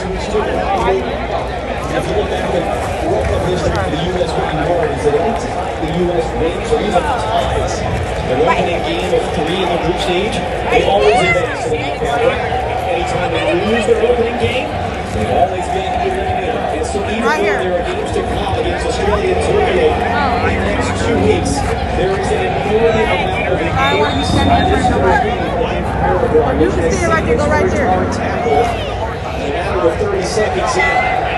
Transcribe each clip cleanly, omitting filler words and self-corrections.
If you look back at World Cup history for the U.S. winning hard, is that anytime the U.S. wins or even ties their opening game of 3 in the group stage, they always advance to the knockout round. Anytime they lose their opening game, they've always been eliminated. And so even though there are games to come against Australia and Turkey in the next 2 weeks, there is an inordinate amount of games. You can see it right there, go right there. In a matter of 30 seconds in.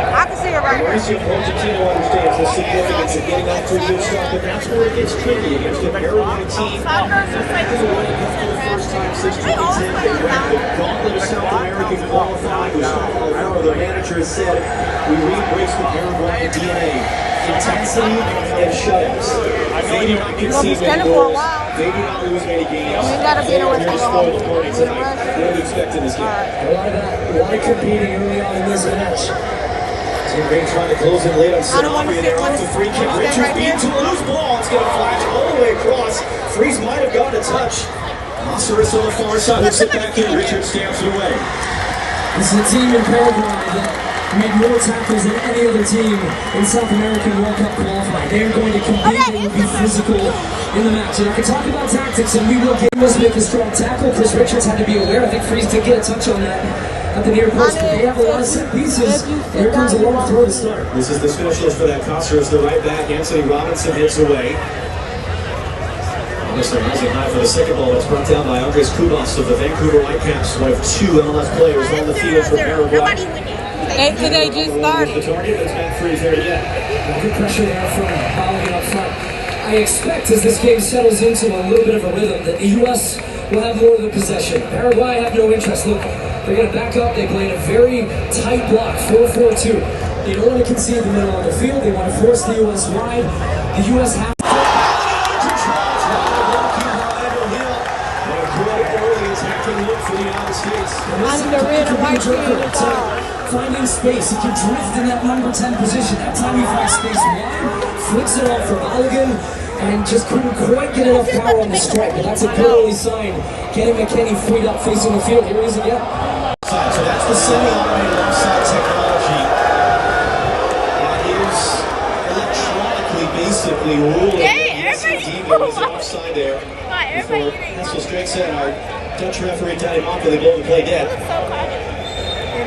I can see it right here. Mauricio Pochettino understands the significance of getting off to a good start, but that's where it gets tricky against a Paraguay team. This is a World Cup for the first time since 2010. They ran the gauntlet of South American qualifying. Gustavo Alfaro, the manager, has said, we re-embrace the Paraguayan DNA. Intensity and shutouts. Maybe not concede many goals. Maybe not lose many games. We gotta be in a rush to go home. What do you expect in this game? A lot of competing early on in this match. Team Green trying to close it late on Sanabria there off the free kick. Richards beat to a loose ball. It's going to flash all the way across. Freeze might have gotten a touch. Masaris on the far side hooks it back in. Richards stamps it away. This is a team in Paraguay that made more tackles than any other team in South American World Cup qualifying. They are going to compete, they will be physical in the match. And I can talk about tactics, and we will get must make a strong tackle. Chris Richards had to be aware. I think Freeze did get a touch on that at the near post, but they have a lot of set pieces. Here comes a long throw to start. This is the specialist for that. Caceres, the right back. Anthony Robinson hits away. Robinson rising high for the second ball. It's brought down by Andres Cubas of the Vancouver Whitecaps, one of 2 MLS players on the field for Paraguay. They just started. The target that's not free there yet. Good pressure there from Balogun up front. I expect as this game settles into a little bit of a rhythm that the U.S. will have more of the possession. Paraguay have no interest. Look, they're going to back up. They play in a very tight block, 4-4-2. They don't want to concede the middle of the field. They want to force the U.S. wide. The U.S. have finding space. He can drift in that number 10 position. That time he finds space wide, flicks it off for Balogun, and just couldn't quite get enough power on the strike. But that's a good early sign. Getting McKennie freed up facing the field. Here he is again. So that's the semi-automated offside technology. That is electronically basically ruling that was offside there. Before Hessel strikes in, our Dutch referee Danny Monk, they blow the play dead.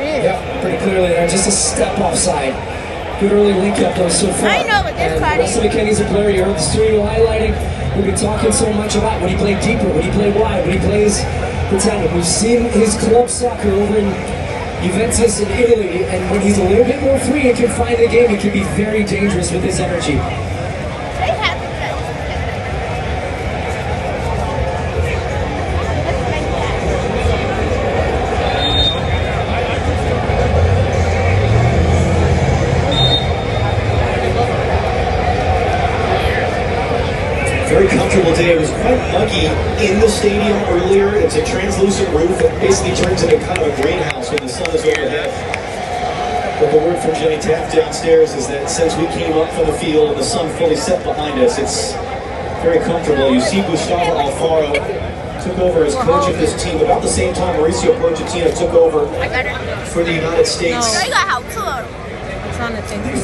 Yeah, pretty clearly there, just a step offside. Good early link up though so far. I know, but this part Russell McKennie's a player, you heard the studio highlighting. We've been talking so much about when he played deeper, when he played wide, when he plays the 10. We've seen his club soccer over in Juventus in Italy, and when he's a little bit more free and can find the game, he can be very dangerous with his energy. Very comfortable day. It was quite muggy in the stadium earlier. It's a translucent roof that basically turns into kind of a greenhouse when the sun is overhead. But the word from Jenny Taft downstairs is that since we came up from the field and the sun fully set behind us, it's very comfortable. You see Gustavo Alfaro took over as coach of this team about the same time Mauricio Pochettino took over for the United States. They've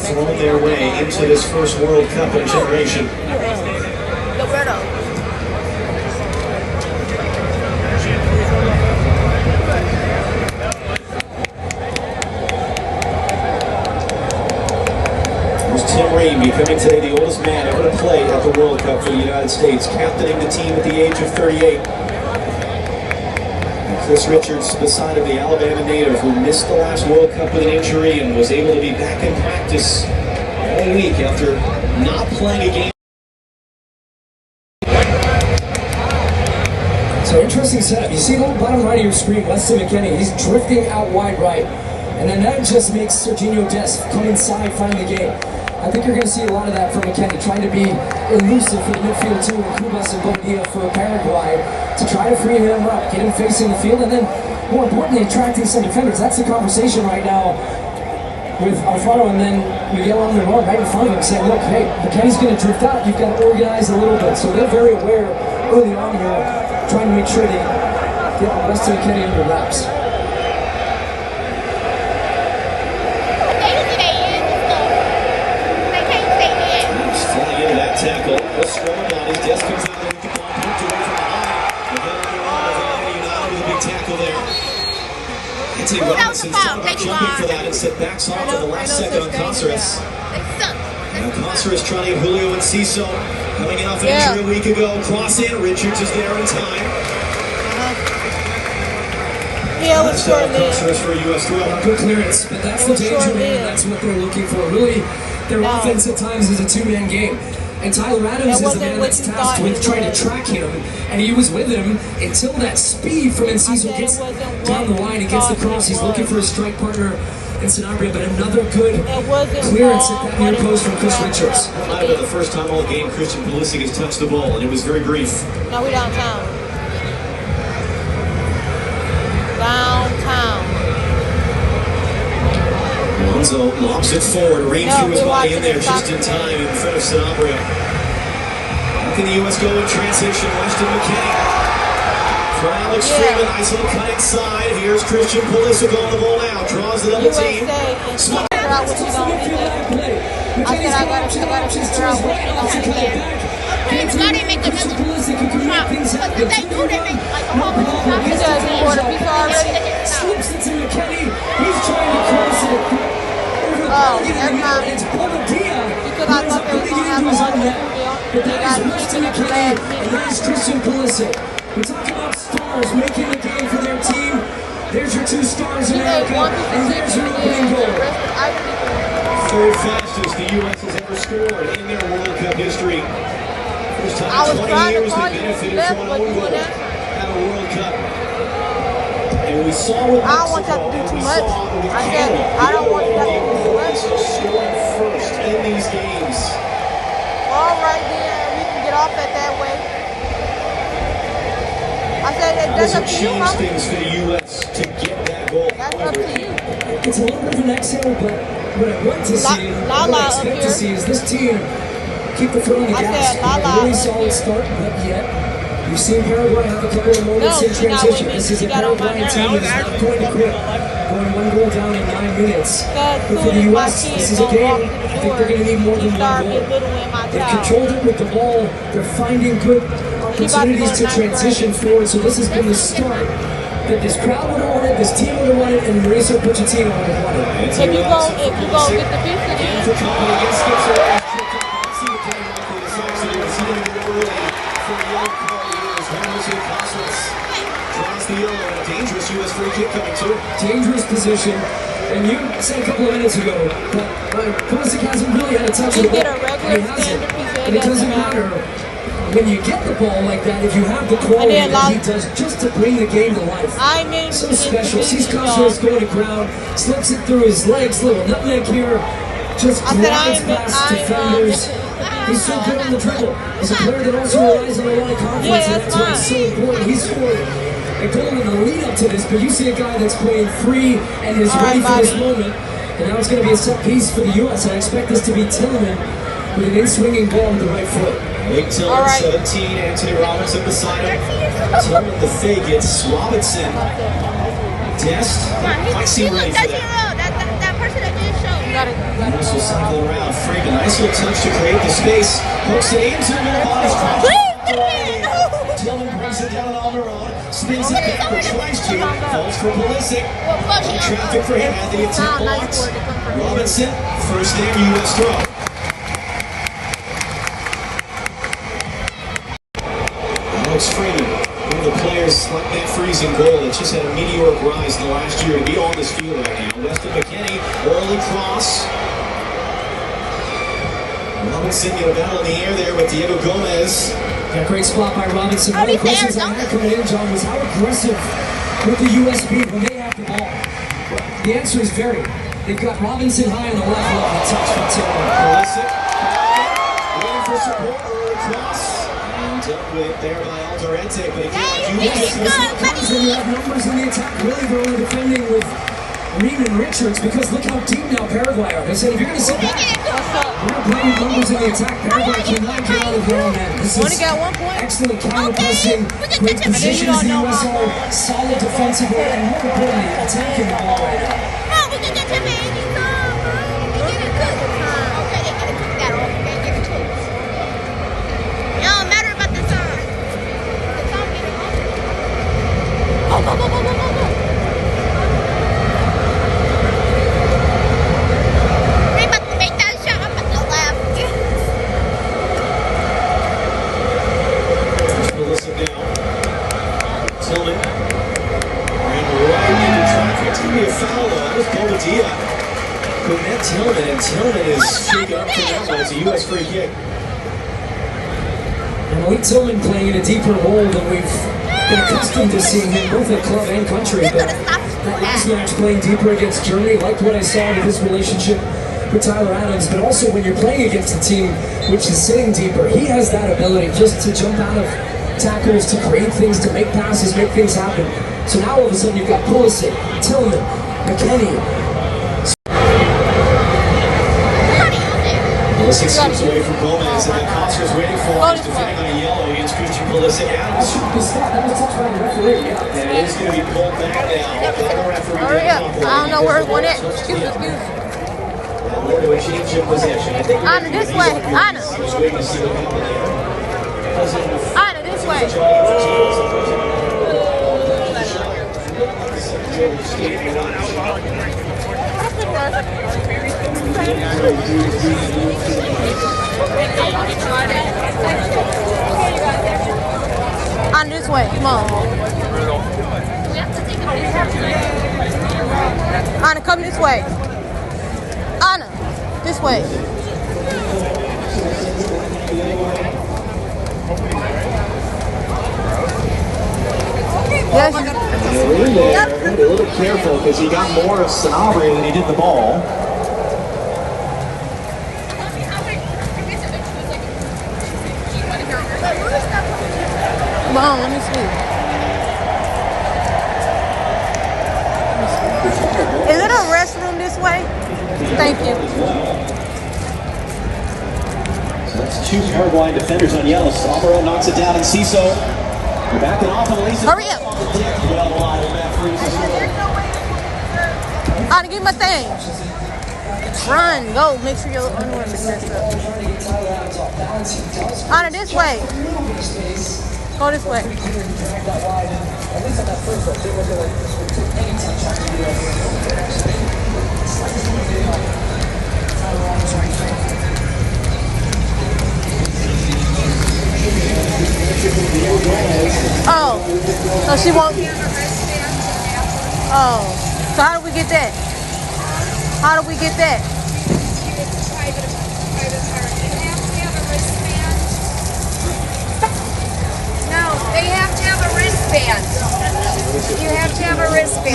thrown their way into this first World Cup in a generation. Tim Ream becoming today the oldest man ever to play at the World Cup for the United States, captaining the team at the age of 38. And Chris Richards, beside of the Alabama native who missed the last World Cup with an injury and was able to be back in practice all week after not playing a game. So interesting setup. You see the bottom right of your screen, Weston McKennie, he's drifting out wide right. And then that just makes Serginho Dest come inside, find the game. I think you're going to see a lot of that from McKennie, trying to be elusive for the midfield too, and Cubas and Bondia for Paraguay to try to free him up, get him facing the field, and then more importantly, attracting some defenders. That's the conversation right now with Alfaro, and then Miguel Almiron right in front of him saying, look, hey, McKennie's going to drift out, you've got to organize a little bit. So they're very aware early on here, trying to make sure they get Weston McKennie under wraps. tackle. What's strong about his desk comes out with the ball pumped away from behind. And then aviona with a big tackle there. Anthony Robinson thought about jumping for that and set backs off in the last second on Caceres. Now Caceres trying to get Julio and Ciso coming off an injury a week ago. Cross in, Richards is there in time. Yeah, it was short-lived. Caceres for a U.S. throw. Good clearance, but that's the danger, man. That's what they're looking for. Really, their offense at times is a two-man game. And Tyler Adams is the man that's tasked with trying to track him, and he was with him until that speed from Enciso gets down the line and gets the cross. He's looking for his strike partner in Sanabria, but another good clearance at that near post from Chris Richards. Might have been the first time all game Christian Pulisic has touched the ball, and it was very brief. No, we downtown. Downtown. Alonso lobs it forward, range through his body in there just in time in front of Sanabria. How can the U.S. go in transition? Weston McKennie. From Alex Freeman, ISO cut inside. Here's Christian Pulisic on the ball now. Draws the double team. Figure out what you don't do. I said I gotta figure out what you don't do. Why they make another drop? Because if they do, they make like a whole bunch of drops. He does more than people already. Slips it to McKennie. He's trying to cross it. Oh, every time. It's Bolodia. Because I thought they were going to have a lot of but that is Weston McKennie, and that is Christian Pulisic. We talk about stars making the game for their team. There's your two stars, America, and there's your opening goal. Third fastest the U.S. has ever scored in their World Cup history. First time in 20 years they benefited from an own goal at a World Cup. And we saw with Mexico, I don't want that to do too much. I said, I don't want that to do too much. Scoring first in these games. All right, then. We can get off it that way. I said, that's up to you, change Mama. things for the U.S. to get that goal. That's up to you. It's a little bit of an exhale, but what I want to see, what I expect to see is this team keep the foot on the gas. A really solid start, but yet we've seen Paraguay have a couple of moments in transition. This is a Paraguayan team that is not going to quit. Going one goal down in 9 minutes. But for the U.S., this is a game. I think they're going to need more than one goal. They've controlled it with the ball. They're finding good opportunities to transition forward. So this has been the start that this crowd would have wanted, this team would have wanted, and Mauricio Pochettino would have wanted. If you go get the pizza, And for company against Skipper. See what Dan Michael decides to do. Is he going to go early for the yellow card here as Mauricio Caceres draws the yellow and a dangerous U.S. free kick coming too. Dangerous position. And you said a couple of minutes ago that Pulisic hasn't really had a touch of the ball. He hasn't. And it doesn't matter when you get the ball like that, if you have the quality that he does just to bring the game to life. So special. Sees Caceres going to ground, slips it through his legs, little nutmeg here, just glides past defenders. He's so good on the dribble. He's a player that also relies on a lot of confidence, and that's why it's so important. He scored a goal in the lead up to this, but you see a guy that's playing free and is ready for this moment. And now it's going to be a set piece for the U.S. I expect this to be Tillman with an in-swinging ball with the right foot. Late Tillman, 17, Anthony Robinson beside him. Tillman the fake, it's Robinson. Dest, I seem ready for that. That person that did show. Nice will cycle around. Freeman, nice little touch to create the space. Hooks it into the middle body. Tillman brings it down on their own. Spins it backward, tries to. Falls for Pulisic. Traffic for him at the attack blocks. Robinson, first name U.S. throw. Alex Freeman, one of the players like that freezing goal that just had a meteoric rise in the last year to be on this field right now. Weston McKennie, early cross. Robinson get a battle in the air there with Diego Gomez. Yeah, great spot by Robinson. One of the questions I had coming in, John, was how aggressive would the U.S. be when they have the ball? The answer is very. They've got Robinson high on the left, love the touch from Tillman. Pulisic, waiting for support, early cross. Dealt with there by Alderete, but again, You have numbers in the attack. Really, they're only defending with Reed and Richards because look how deep now Paraguay are. They said if you're going to sit back, we're not playing with numbers in the attack. Paraguay cannot get out of their own end. This is excellent counter-pressing, great positions. The U.S. are solid defensively and more importantly, attacking the ball right now. going to be a foul, though. That was Bobadilla. But Matt Tillman, and Tillman is shaken up for that one. It's a U.S. free kick. And Malik Tillman playing in a deeper role than we've been accustomed to seeing him, both at club and country. But that last match playing deeper against Germany, liked what I saw with his relationship with Tyler Adams. But also when you're playing against a team which is sitting deeper, he has that ability just to jump out of tackles, to create things, to make passes, make things happen. So now all of a sudden you've got Pulisic, Tillman, McKennie. Pulisic skips away from Gomez, and then Costa's waiting for him. He's defending on a yellow against Christian Pulisic. That was touched by the referee, yeah. And it is going to be pulled back now. The referee Hurry up. I don't know where it went at. Excuse me. We're to a change of possession. I think Anna, this way. Anna. just waiting to see what happened there. Anna, this way. Anna, this way. Come on. Anna, come this way. Anna, this way. Yes. Be a little careful because he got more of Sanabria than he did the ball. Come on, let me see. Is it a restroom this way? Thank you. So that's two Paraguayan defenders on yellow. Salvador knocks it down, and Ciso backing off and lays it. Hurry up. Anna, give me my thing. Run, go. Make sure your underwear is messed up. Anna, this way. Go this way. Oh, so she won't. Oh, so how do we get that? How do we get that? No, they have to have a wristband. You have to have a wristband.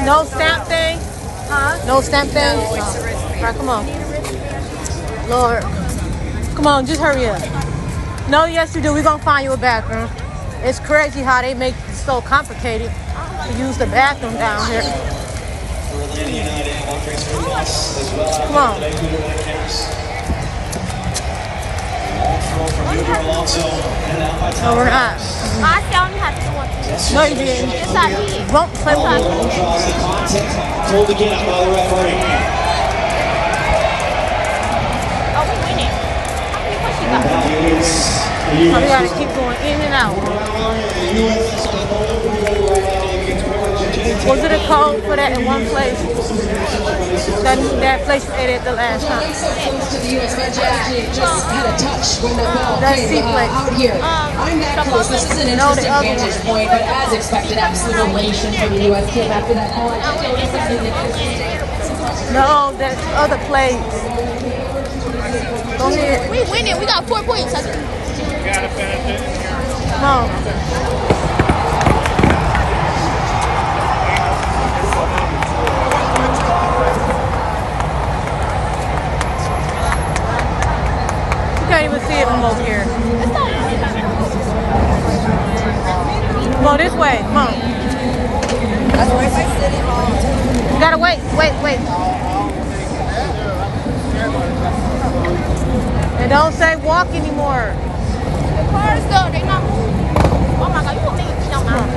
No stamp thing? Huh? No stamp thing? No, it's a wristband. All right, come on. Lord. Come on, just hurry up. No, yes you do. We're going to find you a bathroom. It's crazy how they make it so complicated to use the bathroom down here. Come on. No, we're not. I tell you how to do it. No, you didn't. Yes, I did. Won't play with us. Told again by the referee. Oh, we winning. How many points you got? So we gotta keep going in and out. Was it a code for that in one place? That place you ate at the last time. So close to the U.S. bench, actually just had a touch when the ball That's came seat-place. out here. I'm that close. This is an No, the interesting other vantage one. point, but as expected, absolute elation for the U.S. team after that call. I think it was something that No, that other place. Go ahead. We winning. We got 4 points. Come on. You can't even see it from over here. Come on, this way. Come on. That's right by City Hall. You gotta wait. And don't say walk anymore. The cars, though, they not moving. Oh, my God. You want me to jump out?